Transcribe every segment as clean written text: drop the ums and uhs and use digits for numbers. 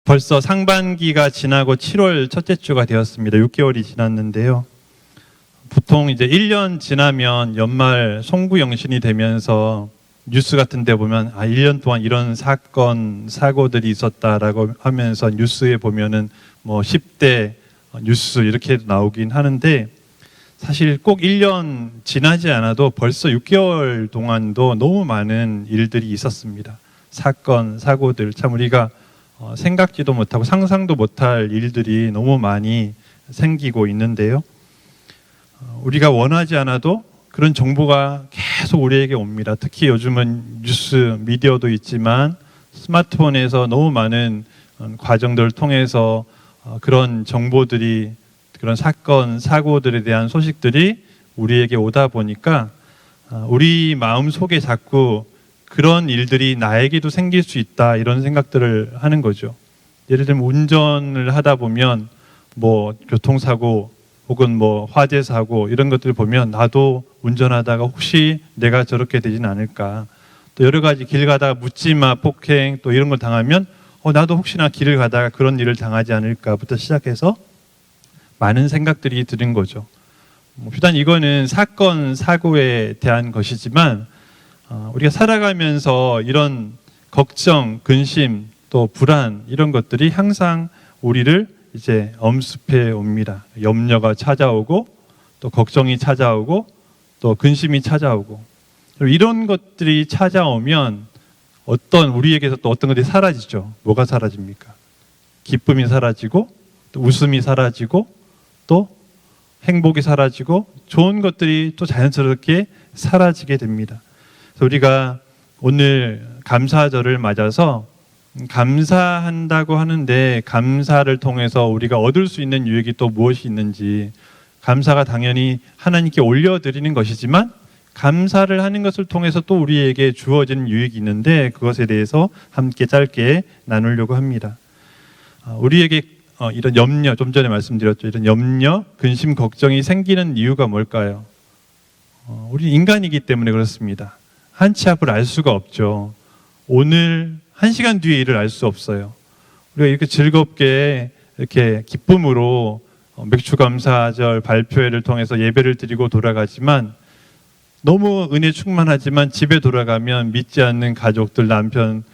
벌써 상반기가 지나고 7월 첫째 주가 되었습니다. 6개월이 지났는데요. 보통 이제 1년 지나면 연말 송구영신이 되면서 뉴스 같은 데 보면 1년 동안 이런 사건, 사고들이 있었다라고 하면서 뉴스에 보면은 뭐 10대 뉴스 이렇게 나오긴 하는데, 사실 꼭 1년 지나지 않아도 벌써 6개월 동안도 너무 많은 일들이 있었습니다. 사건, 사고들, 참 우리가 생각지도 못하고 상상도 못할 일들이 너무 많이 생기고 있는데요. 우리가 원하지 않아도 그런 정보가 계속 우리에게 옵니다. 특히 요즘은 뉴스, 미디어도 있지만 스마트폰에서 너무 많은 과정들을 통해서 그런 정보들이, 그런 사건, 사고들에 대한 소식들이 우리에게 오다 보니까 우리 마음 속에 자꾸 그런 일들이 나에게도 생길 수 있다, 이런 생각들을 하는 거죠. 예를 들면 운전을 하다 보면 뭐 교통사고 혹은 뭐 화재 사고 이런 것들을 보면 나도 운전하다가 혹시 내가 저렇게 되진 않을까, 또 여러 가지 길 가다가 묻지마 폭행 또 이런 걸 당하면 나도 혹시나 길을 가다가 그런 일을 당하지 않을까부터 시작해서 많은 생각들이 드는 거죠. 비단 이거는 사건, 사고에 대한 것이지만 우리가 살아가면서 이런 걱정, 근심, 또 불안, 이런 것들이 항상 우리를 이제 엄습해 옵니다. 염려가 찾아오고, 또 걱정이 찾아오고, 또 근심이 찾아오고, 이런 것들이 찾아오면 우리에게서 또 어떤 것들이 사라지죠. 뭐가 사라집니까? 기쁨이 사라지고, 또 웃음이 사라지고, 또 행복이 사라지고, 좋은 것들이 또 자연스럽게 사라지게 됩니다. 그래서 우리가 오늘 감사절을 맞아서 감사한다고 하는데, 감사를 통해서 우리가 얻을 수 있는 유익이 또 무엇이 있는지, 감사가 당연히 하나님께 올려드리는 것이지만 감사를 하는 것을 통해서 또 우리에게 주어지는 유익이 있는데, 그것에 대해서 함께 짧게 나누려고 합니다. 우리에게 이런 염려, 좀 전에 말씀드렸죠. 이런 염려, 근심, 걱정이 생기는 이유가 뭘까요? 우리 인간이기 때문에 그렇습니다. 한치 앞을 알 수가 없죠. 오늘 1시간 뒤에 일을 알 수 없어요. 우리가 이렇게 즐겁게 이렇게 기쁨으로 맥주감사절 발표회를 통해서 예배를 드리고 돌아가지만, 너무 은혜 충만하지만 집에 돌아가면 믿지 않는 가족들, 남편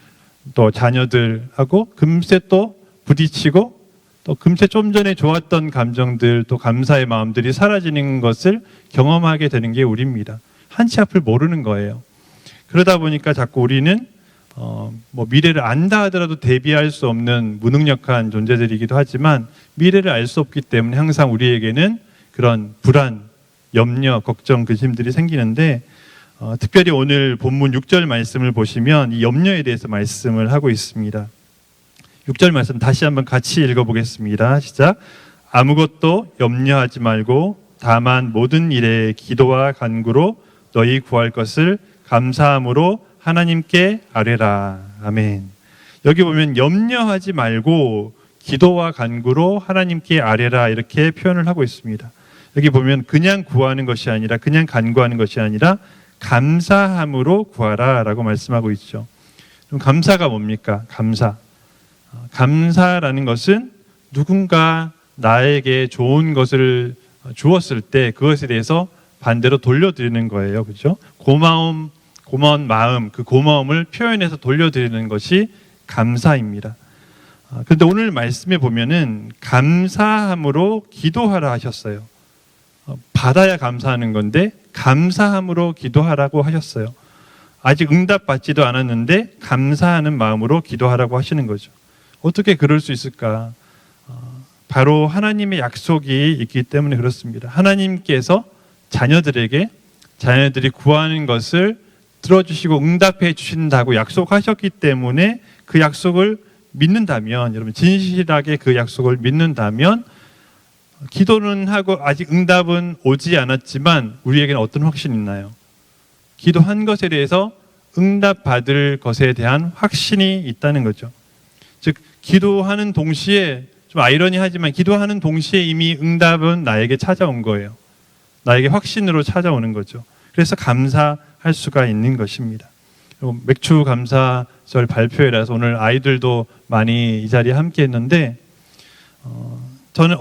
또 자녀들하고 금세 또 부딪히고, 또 금세 좀 전에 좋았던 감정들, 또 감사의 마음들이 사라지는 것을 경험하게 되는 게 우리입니다. 한치 앞을 모르는 거예요. 그러다 보니까 자꾸 우리는 미래를 안다 하더라도 대비할 수 없는 무능력한 존재들이기도 하지만, 미래를 알 수 없기 때문에 항상 우리에게는 그런 불안, 염려, 걱정, 근심들이 생기는데, 특별히 오늘 본문 6절 말씀을 보시면 이 염려에 대해서 말씀을 하고 있습니다. 6절 말씀 다시 한번 같이 읽어보겠습니다. 시작. 아무것도 염려하지 말고 다만 모든 일에 기도와 간구로 너희 구할 것을 감사함으로 하나님께 아뢰라. 아멘. 여기 보면 염려하지 말고 기도와 간구로 하나님께 아뢰라, 이렇게 표현을 하고 있습니다. 여기 보면 그냥 구하는 것이 아니라, 그냥 간구하는 것이 아니라 감사함으로 구하라 라고 말씀하고 있죠. 그럼 감사가 뭡니까? 감사라는 것은 누군가 나에게 좋은 것을 주었을 때 그것에 대해서 반대로 돌려드리는 거예요. 그렇죠? 고마운 마음, 그 고마움을 표현해서 돌려드리는 것이 감사입니다. 그런데 오늘 말씀에 보면은 감사함으로 기도하라 하셨어요. 받아야 감사하는 건데 감사함으로 기도하라고 하셨어요. 아직 응답받지도 않았는데 감사하는 마음으로 기도하라고 하시는 거죠. 어떻게 그럴 수 있을까? 바로 하나님의 약속이 있기 때문에 그렇습니다. 하나님께서 자녀들이 구하는 것을 들어주시고 응답해 주신다고 약속하셨기 때문에, 그 약속을 믿는다면, 여러분 진실하게 그 약속을 믿는다면, 기도는 하고 아직 응답은 오지 않았지만 우리에게는 어떤 확신이 있나요? 기도한 것에 대해서 응답받을 것에 대한 확신이 있다는 거죠. 즉 기도하는 동시에, 좀 아이러니하지만 기도하는 동시에 이미 응답은 나에게 찾아온 거예요. 나에게 확신으로 찾아오는 거죠. 그래서 감사할 수가 있는 것입니다. 맥주 감사절 발표회라서 오늘 아이들도 많이 이 자리에 함께 했는데 저는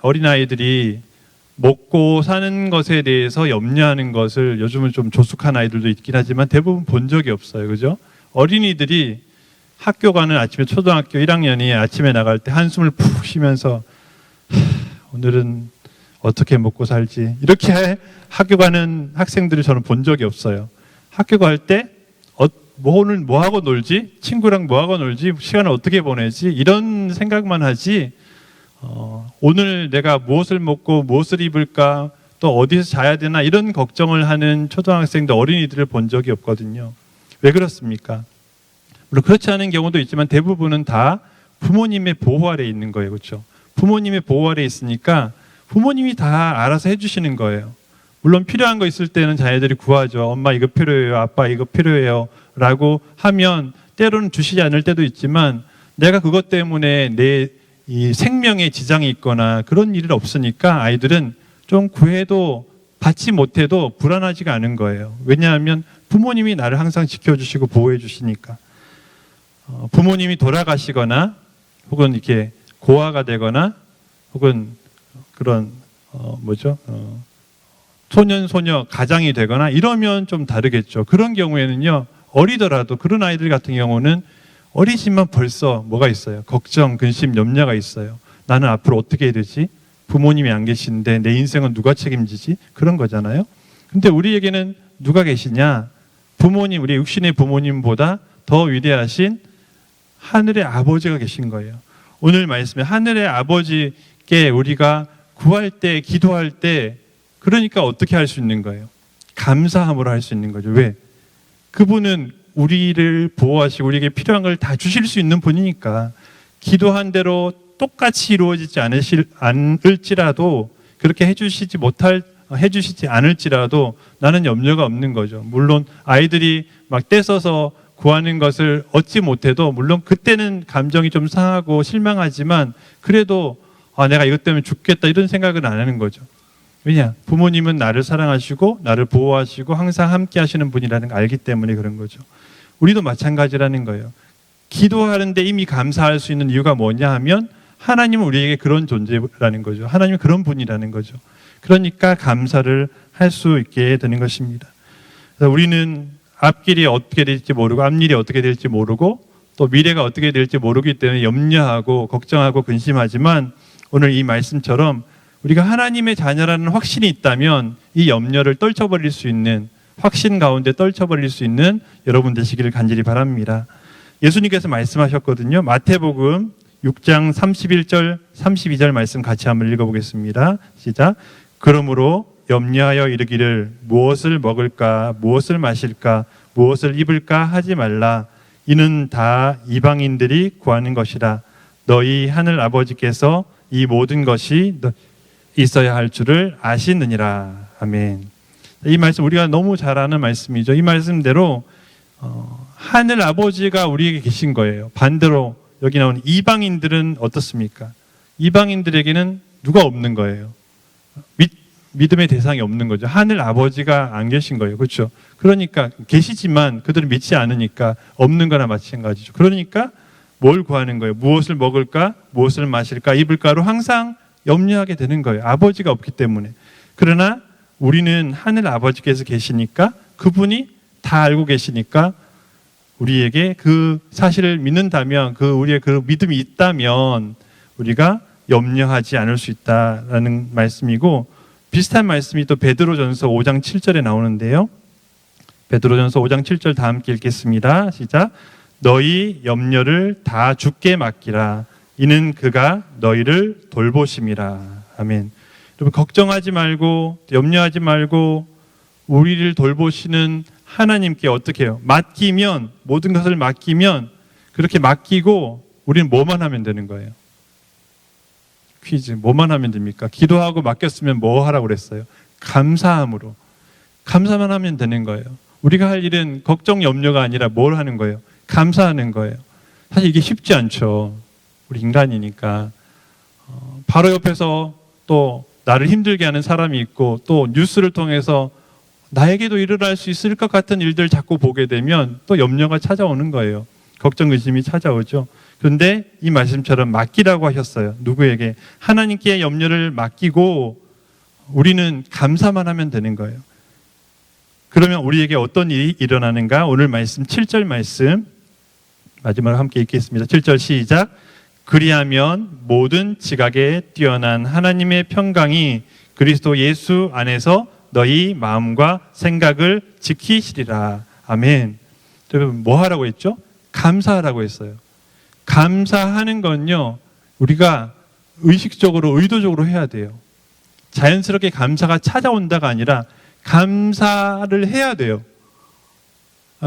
어린아이들이 먹고 사는 것에 대해서 염려하는 것을 요즘은 좀 조숙한 아이들도 있긴 하지만 대부분 본 적이 없어요. 그죠? 어린이들이 학교 가는 아침에 초등학교 1학년이 아침에 나갈 때 한숨을 푹 쉬면서 오늘은 어떻게 먹고 살지 이렇게 학교 가는 학생들을 저는 본 적이 없어요. 학교 갈 때 오늘 뭐 하고 놀지? 친구랑 뭐 하고 놀지? 시간을 어떻게 보내지? 이런 생각만 하지 오늘 내가 무엇을 먹고 무엇을 입을까 또 어디서 자야 되나 이런 걱정을 하는 초등학생들 어린이들을 본 적이 없거든요. 왜 그렇습니까? 물론 그렇지 않은 경우도 있지만 대부분은 다 부모님의 보호 아래에 있는 거예요. 그렇죠? 부모님의 보호 아래에 있으니까 부모님이 다 알아서 해주시는 거예요. 물론 필요한 거 있을 때는 자녀들이 구하죠. 엄마 이거 필요해요. 아빠 이거 필요해요. 라고 하면 때로는 주시지 않을 때도 있지만 내가 그것 때문에 내 이 생명에 지장이 있거나 그런 일은 없으니까 아이들은 좀 구해도 받지 못해도 불안하지가 않은 거예요. 왜냐하면 부모님이 나를 항상 지켜주시고 보호해 주시니까. 부모님이 돌아가시거나 혹은 이렇게 고아가 되거나 혹은 그런 소년 소녀 가장이 되거나 이러면 좀 다르겠죠. 그런 경우에는요 어리더라도 그런 아이들 같은 경우는 어리지만 벌써 뭐가 있어요? 걱정, 근심, 염려가 있어요. 나는 앞으로 어떻게 해야 되지? 부모님이 안 계신데 내 인생은 누가 책임지지? 그런 거잖아요. 근데 우리에게는 누가 계시냐? 부모님, 우리 육신의 부모님보다 더 위대하신 하늘의 아버지가 계신 거예요. 오늘 말씀에 하늘의 아버지께 우리가 구할 때, 기도할 때 그러니까 어떻게 할 수 있는 거예요? 감사함으로 할 수 있는 거죠. 왜? 그분은 우리를 보호하시고 우리에게 필요한 걸 다 주실 수 있는 분이니까 기도한 대로 똑같이 이루어지지 않을지라도 그렇게 해주시지 않을지라도 나는 염려가 없는 거죠. 물론 아이들이 막 떼써서 구하는 것을 얻지 못해도 물론 그때는 감정이 좀 상하고 실망하지만 그래도 내가 이것 때문에 죽겠다 이런 생각은 안 하는 거죠. 왜냐? 부모님은 나를 사랑하시고 나를 보호하시고 항상 함께 하시는 분이라는 걸 알기 때문에 그런 거죠. 우리도 마찬가지라는 거예요. 기도하는데 이미 감사할 수 있는 이유가 뭐냐 하면 하나님은 우리에게 그런 존재라는 거죠. 하나님은 그런 분이라는 거죠. 그러니까 감사를 할 수 있게 되는 것입니다. 그래서 우리는 앞길이 어떻게 될지 모르고 앞일이 어떻게 될지 모르고 또 미래가 어떻게 될지 모르기 때문에 염려하고 걱정하고 근심하지만 오늘 이 말씀처럼 우리가 하나님의 자녀라는 확신이 있다면 이 염려를 떨쳐버릴 수 있는 확신 가운데 떨쳐버릴 수 있는 여러분 되시기를 간절히 바랍니다. 예수님께서 말씀하셨거든요. 마태복음 6장 31절 32절 말씀 같이 한번 읽어보겠습니다. 시작. 그러므로 염려하여 이르기를 무엇을 먹을까 무엇을 마실까 무엇을 입을까 하지 말라. 이는 다 이방인들이 구하는 것이라. 너희 하늘 아버지께서 이 모든 것이 있어야 할 줄을 아시느니라. 아멘. 이 말씀 우리가 너무 잘 아는 말씀이죠. 이 말씀대로 하늘 아버지가 우리에게 계신 거예요. 반대로 여기 나오는 이방인들은 어떻습니까? 이방인들에게는 누가 없는 거예요. 믿음의 대상이 없는 거죠. 하늘 아버지가 안 계신 거예요. 그렇죠? 그러니까 계시지만 그들은 믿지 않으니까 없는 거나 마찬가지죠. 그러니까 뭘 구하는 거예요? 무엇을 먹을까? 무엇을 마실까? 입을까로 항상 염려하게 되는 거예요. 아버지가 없기 때문에. 그러나 우리는 하늘 아버지께서 계시니까 그분이 다 알고 계시니까 우리에게 그 사실을 믿는다면 우리의 그 믿음이 있다면 우리가 염려하지 않을 수 있다라는 말씀이고 비슷한 말씀이 또 베드로전서 5장 7절에 나오는데요. 베드로전서 5장 7절 다 함께 읽겠습니다. 시작. 너희 염려를 다 주께 맡기라. 이는 그가 너희를 돌보심이라. 아멘. 여러분 걱정하지 말고 염려하지 말고 우리를 돌보시는 하나님께 어떻게 해요? 맡기면 모든 것을 맡기면 그렇게 맡기고 우리는 뭐만 하면 되는 거예요? 퀴즈. 뭐만 하면 됩니까? 기도하고 맡겼으면 뭐 하라고 그랬어요? 감사함으로. 감사만 하면 되는 거예요. 우리가 할 일은 걱정 염려가 아니라 뭘 하는 거예요? 감사하는 거예요. 사실 이게 쉽지 않죠. 우리 인간이니까. 바로 옆에서 또 나를 힘들게 하는 사람이 있고 또 뉴스를 통해서 나에게도 일어날 수 있을 것 같은 일들 자꾸 보게 되면 또 염려가 찾아오는 거예요. 걱정, 의심이 찾아오죠. 그런데 이 말씀처럼 맡기라고 하셨어요. 누구에게? 하나님께 염려를 맡기고 우리는 감사만 하면 되는 거예요. 그러면 우리에게 어떤 일이 일어나는가? 오늘 말씀 7절 말씀 마지막으로 함께 읽겠습니다. 7절 시작. 그리하면 모든 지각에 뛰어난 하나님의 평강이 그리스도 예수 안에서 너희 마음과 생각을 지키시리라. 아멘. 여러분 뭐 하라고 했죠? 감사하라고 했어요. 감사하는 건요, 우리가 의식적으로 의도적으로 해야 돼요. 자연스럽게 감사가 찾아온다가 아니라 감사를 해야 돼요.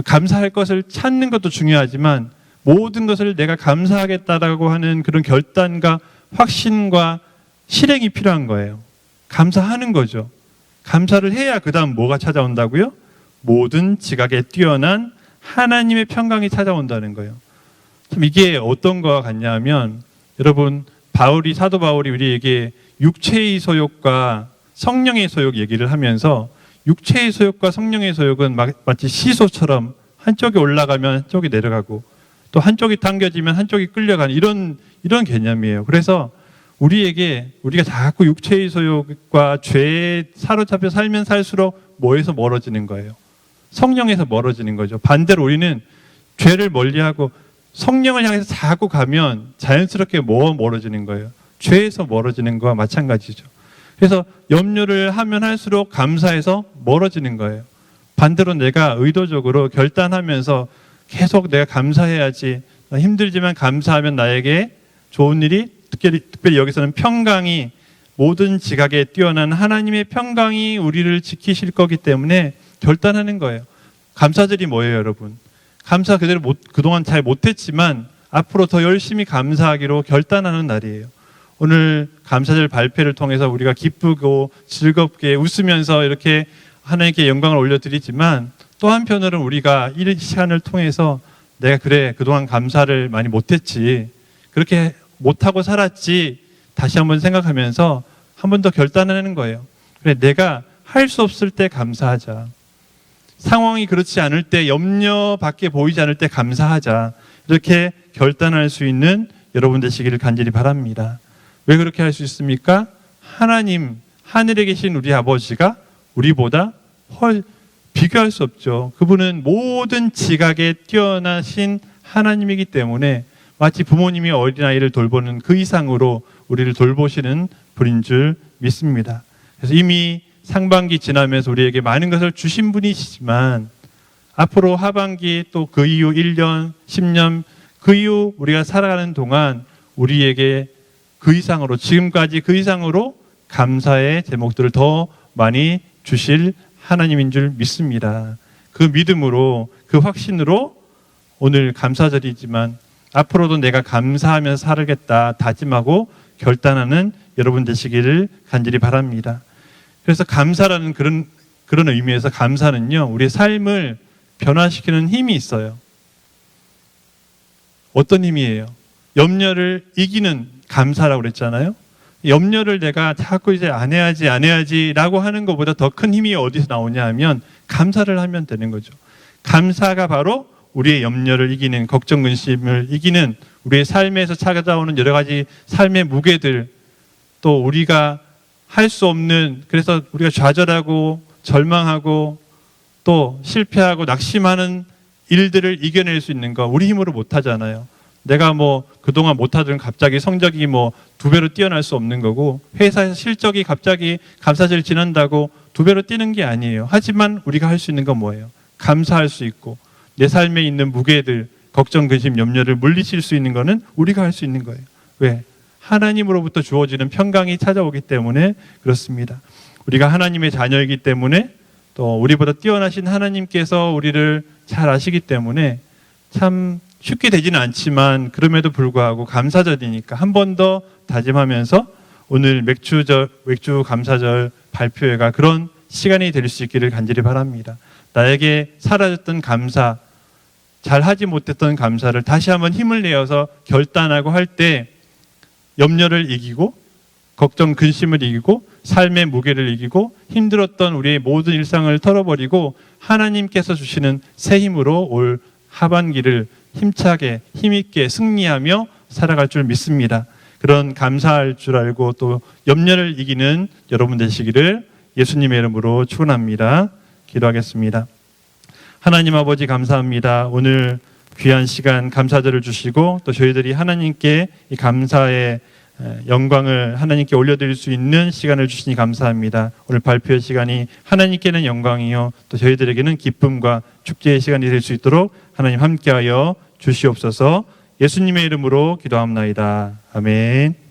감사할 것을 찾는 것도 중요하지만 모든 것을 내가 감사하겠다라고 하는 그런 결단과 확신과 실행이 필요한 거예요. 감사하는 거죠. 감사를 해야 그 다음 뭐가 찾아온다고요? 모든 지각에 뛰어난 하나님의 평강이 찾아온다는 거예요. 참 이게 어떤 거와 같냐 하면 여러분 사도 바울이 우리에게 육체의 소욕과 성령의 소욕 얘기를 하면서 육체의 소욕과 성령의 소욕은 마치 시소처럼 한쪽이 올라가면 한쪽이 내려가고 또 한쪽이 당겨지면 한쪽이 끌려가는 이런 개념이에요. 그래서 우리가 자꾸 육체의 소욕과 죄에 사로잡혀 살면 살수록 뭐에서 멀어지는 거예요? 성령에서 멀어지는 거죠. 반대로 우리는 죄를 멀리하고 성령을 향해서 자꾸 가면 자연스럽게 멀어지는 거예요. 죄에서 멀어지는 거와 마찬가지죠. 그래서 염려를 하면 할수록 감사해서 멀어지는 거예요. 반대로 내가 의도적으로 결단하면서 계속 내가 감사해야지, 힘들지만 감사하면 나에게 좋은 일이, 특별히 여기서는 평강이, 모든 지각에 뛰어난 하나님의 평강이 우리를 지키실 거기 때문에 결단하는 거예요. 감사절이 뭐예요, 여러분? 감사 그대로 그동안 잘 못했지만 앞으로 더 열심히 감사하기로 결단하는 날이에요. 오늘 감사절 발표를 통해서 우리가 기쁘고 즐겁게 웃으면서 이렇게 하나님께 영광을 올려드리지만 또 한편으로는 우리가 이 시간을 통해서 내가 그동안 감사를 많이 못했지, 그렇게 못하고 살았지, 다시 한번 생각하면서 한 번 더 결단하는 거예요. 그래, 내가 할 수 없을 때 감사하자. 상황이 그렇지 않을 때, 염려밖에 보이지 않을 때 감사하자. 이렇게 결단할 수 있는 여러분 되시기를 간절히 바랍니다. 왜 그렇게 할 수 있습니까? 하나님, 하늘에 계신 우리 아버지가 우리보다 비교할 수 없죠. 그분은 모든 지각에 뛰어나신 하나님이기 때문에 마치 부모님이 어린아이를 돌보는 그 이상으로 우리를 돌보시는 분인 줄 믿습니다. 그래서 이미 상반기 지나면서 우리에게 많은 것을 주신 분이시지만 앞으로 하반기 또 그 이후 1년, 10년 그 이후 우리가 살아가는 동안 우리에게 그 이상으로, 지금까지 그 이상으로 감사의 제목들을 더 많이 주실 하나님인 줄 믿습니다. 그 믿음으로, 그 확신으로 오늘 감사절이지만 앞으로도 내가 감사하면서 살겠다 다짐하고 결단하는 여러분 되시기를 간절히 바랍니다. 그래서 감사라는 그런 의미에서 감사는요, 우리의 삶을 변화시키는 힘이 있어요. 어떤 힘이에요? 염려를 이기는 감사라고 그랬잖아요. 염려를 내가 자꾸 이제 안 해야지라고 하는 것보다 더 큰 힘이 어디서 나오냐 하면 감사를 하면 되는 거죠. 감사가 바로 우리의 염려를 이기는, 걱정, 근심을 이기는, 우리의 삶에서 찾아오는 여러 가지 삶의 무게들, 또 우리가 할 수 없는, 그래서 우리가 좌절하고 절망하고 또 실패하고 낙심하는 일들을 이겨낼 수 있는 거 우리 힘으로 못 하잖아요. 내가 그동안 못하던 갑자기 성적이 2배로 뛰어날 수 없는 거고, 회사에서 실적이 갑자기 감사절 지난다고 2배로 뛰는 게 아니에요. 하지만 우리가 할 수 있는 건 뭐예요? 감사할 수 있고, 내 삶에 있는 무게들, 걱정, 근심, 염려를 물리칠 수 있는 거는 우리가 할 수 있는 거예요. 왜? 하나님으로부터 주어지는 평강이 찾아오기 때문에 그렇습니다. 우리가 하나님의 자녀이기 때문에, 또 우리보다 뛰어나신 하나님께서 우리를 잘 아시기 때문에 참 쉽게 되지는 않지만 그럼에도 불구하고 감사절이니까 한 번 더 다짐하면서 오늘 맥주 감사절 발표회가 그런 시간이 될 수 있기를 간절히 바랍니다. 나에게 사라졌던 감사, 잘하지 못했던 감사를 다시 한번 힘을 내어서 결단하고 할 때 염려를 이기고 걱정, 근심을 이기고 삶의 무게를 이기고 힘들었던 우리의 모든 일상을 털어버리고 하나님께서 주시는 새 힘으로 올 하반기를 힘차게 힘있게 승리하며 살아갈 줄 믿습니다. 그런 감사할 줄 알고 또 염려를 이기는 여러분 되시기를 예수님의 이름으로 축원합니다. 기도하겠습니다. 하나님 아버지 감사합니다. 오늘 귀한 시간 감사절을 주시고 또 저희들이 하나님께 이 감사의 영광을 하나님께 올려드릴 수 있는 시간을 주시니 감사합니다. 오늘 발표의 시간이 하나님께는 영광이요 또 저희들에게는 기쁨과 축제의 시간이 될 수 있도록 하나님 함께하여 주시옵소서. 예수님의 이름으로 기도합나이다. 아멘.